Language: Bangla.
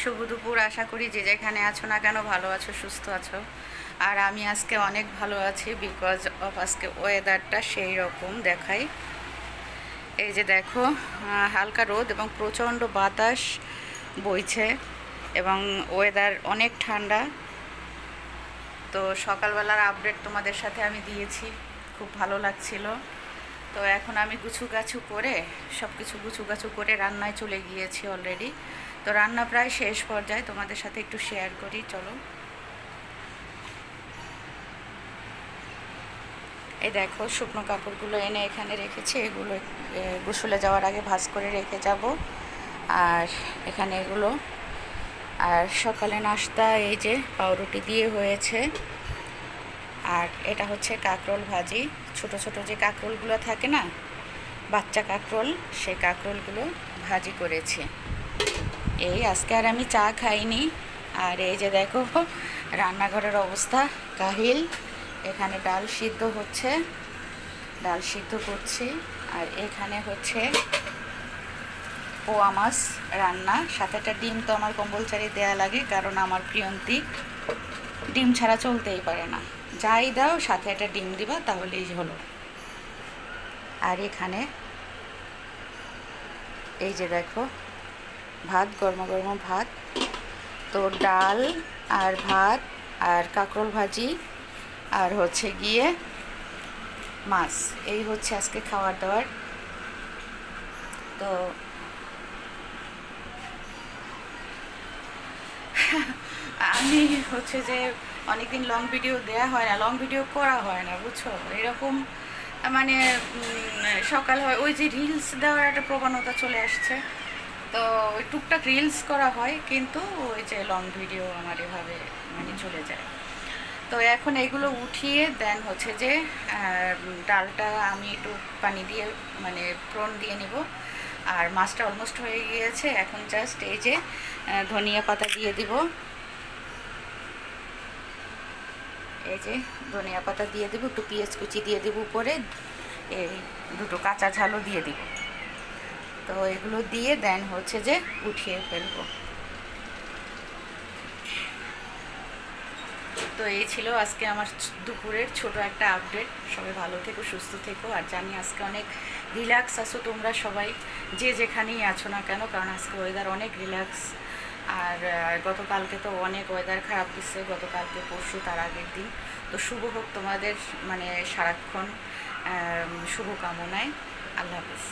শুভ দুপুর। আশা করি যে যেখানে আছো না কেন ভালো আছো, সুস্থ আছো। আর আমি আজকে অনেক ভালো আছি, বিকজ অফ আজকে ওয়েদারটা সেই রকম দেখাই। এই যে দেখো, হালকা রোদ এবং প্রচণ্ড বাতাস বইছে এবং ওয়েদার অনেক ঠান্ডা। তো সকালবেলার আপডেট তোমাদের সাথে আমি দিয়েছি, খুব ভালো লাগছিল। তো এখন আমি গুছুগাছু করে সব কিছু গুছুগাছু করে রান্নায় চলে গিয়েছি অলরেডি। তো রান্না প্রায় শেষ পর্যায়ে, তোমাদের সাথে একটু শেয়ার করি, চলো। এই দেখো, শুকনো কাপড়গুলো এনে এখানে রেখেছি, এগুলো গোসলে যাওয়ার আগে ভাঁজ করে রেখে যাব। আর এখানে এগুলো, আর সকালে নাস্তা এই যে পাউরুটি দিয়ে হয়েছে। আর এটা হচ্ছে কাঁকরোল ভাজি, ছোট ছোট যে কাঁকরোলগুলো থাকে না, বাচ্চা কাঁকরোল, সেই কাঁকরোলগুলো ভাজি করেছি। এই আজকে আর আমি চা খাইনি। আর এই যে দেখো রান্নাঘরের অবস্থা কাহিল। এখানে ডাল সিদ্ধ হচ্ছে, ডাল সিদ্ধ করছি। আর এখানে হচ্ছে পোয়া মাছ রান্না, সাথে একটা ডিম তো আমার কম্পালসারি দেয়া লাগে, কারণ আমার প্রিয়ন্তী ডিম ছাড়া চলতেই পারে না। যাই দাও সাথে একটা ডিম দিবা, তাহলেই হলো। আর এখানে এই যে দেখো ভাত, গরম গরম ভাত। তো ডাল আর ভাত আর কাঁকরোল ভাজি আর হচ্ছে গিয়ে মাছ, এই হচ্ছে আজকে খাবার দাবার। তো আমি হচ্ছে যে অনেকদিন লং ভিডিও দেয়া হয় না, লং ভিডিও করা হয় না, বুঝছো। এরকম মানে সকাল হয়, ওই যে রিলস দেওয়ার একটা প্রবণতা চলে আসছে। তো ওই টুকটাক রিলস করা হয়, কিন্তু ওই যে লং ভিডিও আমার এভাবে মানে চলে যায়। তো এখন এগুলো উঠিয়ে দেন হচ্ছে যে ডালটা আমি একটু পানি দিয়ে মানে ফোড়ন দিয়ে নিব। আর মাছটা অলমোস্ট হয়ে গিয়েছে, এখন জাস্ট এই যে ধনিয়া পাতা দিয়ে দিব। এই যে ধনিয়া পাতা দিয়ে দেবো, একটু পেঁয়াজ কুচি দিয়ে দেবো উপরে, এই দুটো কাঁচা ঝালও দিয়ে দিব। তো এগুলো দিয়ে দেন হচ্ছে যে উঠিয়ে ফেলবো। তো এই ছিল আজকে আমার দুপুরের ছোট একটা আপডেট। সবাই ভালো থেকো, সুস্থ থেকো। আর জানি আজকে অনেক রিল্যাক্স আছো তোমরা সবাই, যে যেখানেই আছো না কেন, কারণ আজকে ওয়েদার অনেক রিল্যাক্স। আর গতকালকে তো অনেক ওয়েদার খারাপ দিচ্ছে, গতকালকে পরশু তার আগের দিন। তো শুভ হোক তোমাদের মানে সারাক্ষণ শুভকামনায়। আল্লাহ হাফিজ।